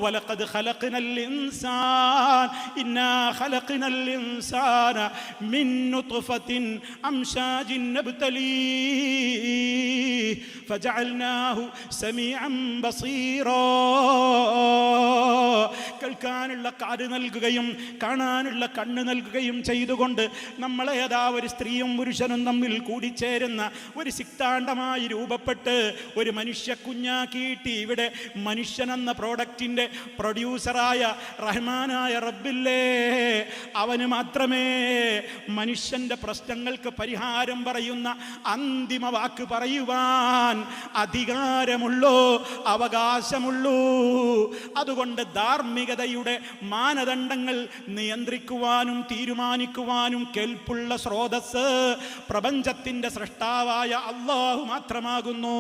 വലഖദ് ഖലഖ്നൽ ഇൻസാൻ ഇന്നാ ഖലഖ്നൽ ഇൻസാന മിൻ നുത്ഫത്തിൻ അംശാജിൻ നബ്തലീഹി ഫജഅൽനാഹു സമീഅൻ ബസീറാ. കേൾക്കാനുള്ള കാത് നൽകുകയും കാണാനുള്ള കണ്ണ് നൽകുകയും ചെയ്തുകൊണ്ട് നമ്മളെ അതാ ഒരു സ്ത്രീയും പുരുഷനും തമ്മിൽ കൂടിച്ചേരുന്ന ഒരു സിക്താണ്ഡമായി രൂപപ്പെട്ട് ഒരു മനുഷ്യ കുഞ്ഞാക്കിയിട്ട് ഇവിടെ മനുഷ്യനെന്ന പ്രോഡക്റ്റിൻ്റെ പ്രൊഡ്യൂസറായ റഹ്മാനായ റബ്ബില്ലേ, അവന് മാത്രമേ മനുഷ്യൻ്റെ പ്രശ്നങ്ങൾക്ക് പരിഹാരം പറയുന്ന അന്തിമ വാക്ക് പറയുവാൻ അധികാരമുള്ളൂ, അവകാശമുള്ളൂ. അതുകൊണ്ട് ധാർമ്മികതയുടെ മാനദണ്ഡങ്ങൾ നിയന്ത്രിക്കുവാനും തീരുമാനിക്കുവാനും കെൽപ്പുള്ള സ്രോതസ് പ്രപഞ്ചത്തിൻ്റെ സൃഷ്ടാവായ അല്ലാഹു മാത്രമാകുന്നു.